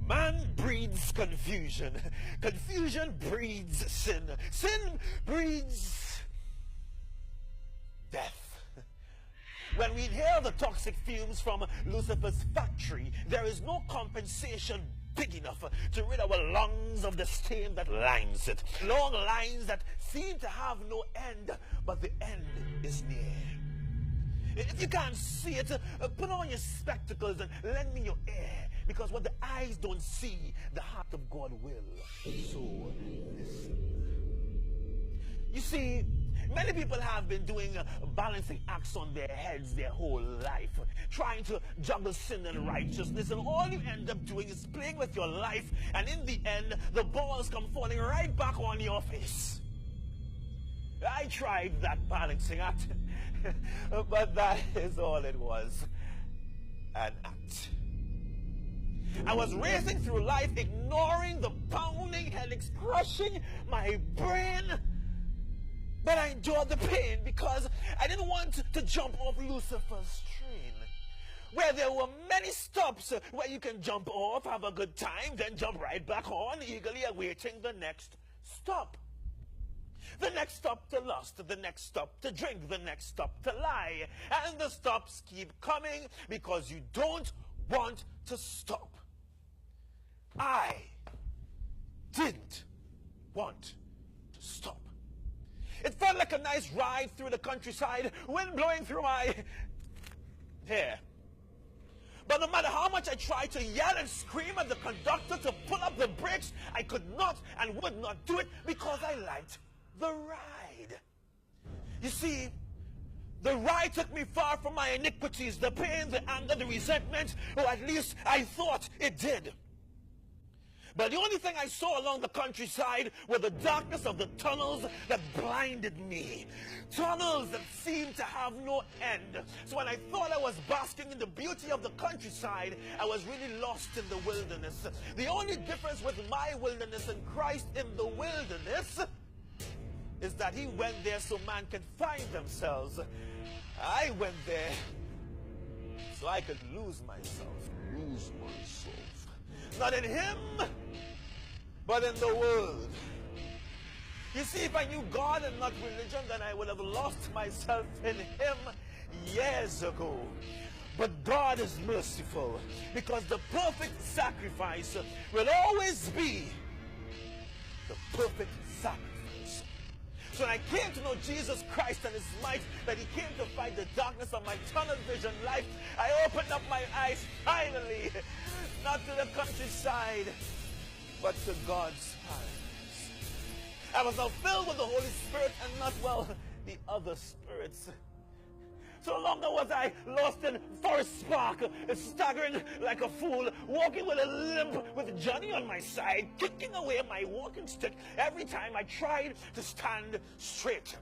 Man breeds confusion. Confusion breeds sin. Sin breeds death. When we inhale the toxic fumes from Lucifer's factory, there is no compensation big enough to rid our lungs of the stain that lines it. Long lines that seem to have no end, but the end is near. If you can't see it, put on your spectacles and lend me your ear, because what the eyes don't see, the heart of God will. So listen. You see, many people have been doing balancing acts on their heads their whole life, trying to juggle sin and righteousness, and all you end up doing is playing with your life, and in the end, the balls come falling right back on your face. I tried that balancing act, but that is all it was, an act. I was racing through life, ignoring the pounding headaches, crushing my brain. But I endured the pain because I didn't want to jump off Lucifer's train, where there were many stops where you can jump off, have a good time, then jump right back on, eagerly awaiting the next stop. The next stop to lust, the next stop to drink, the next stop to lie. And the stops keep coming because you don't want to stop. I didn't want to stop. It felt like a nice ride through the countryside, wind blowing through my hair. But no matter how much I tried to yell and scream at the conductor to pull up the brakes, I could not and would not do it because I liked the ride. You see, the ride took me far from my iniquities, the pain, the anger, the resentment, or at least I thought it did. But the only thing I saw along the countryside were the darkness of the tunnels that blinded me. Tunnels that seemed to have no end. So when I thought I was basking in the beauty of the countryside, I was really lost in the wilderness. The only difference with my wilderness and Christ in the wilderness is that he went there so man can find themselves. I went there so I could lose myself. Lose myself. Not in him, but in the world. You see, if I knew God and not religion, then I would have lost myself in him years ago. But God is merciful, because the perfect sacrifice will always be the perfect sacrifice. So when I came to know Jesus Christ and his might, that he came to fight the darkness of my tunnel vision life, I opened up my eyes finally, not to the countryside, but to God's paradise. I was now filled with the Holy Spirit and not, well, the other spirits. So longer was I lost in Forest Park, staggering like a fool, walking with a limp with Johnny on my side, kicking away my walking stick every time I tried to stand straight.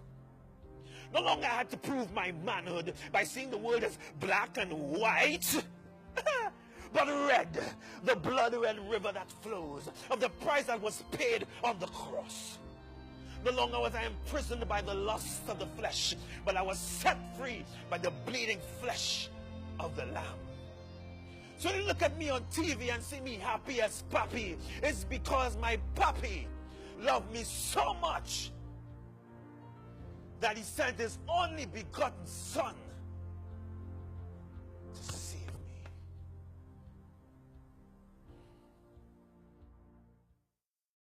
No longer I had to prove my manhood by seeing the world as black and white, but red, the blood-red river that flows, of the price that was paid on the cross. No longer was I imprisoned by the lusts of the flesh, but I was set free by the bleeding flesh of the Lamb. So when you look at me on TV and see me happy as Papi, it's because my Papi loved me so much that he sent his only begotten Son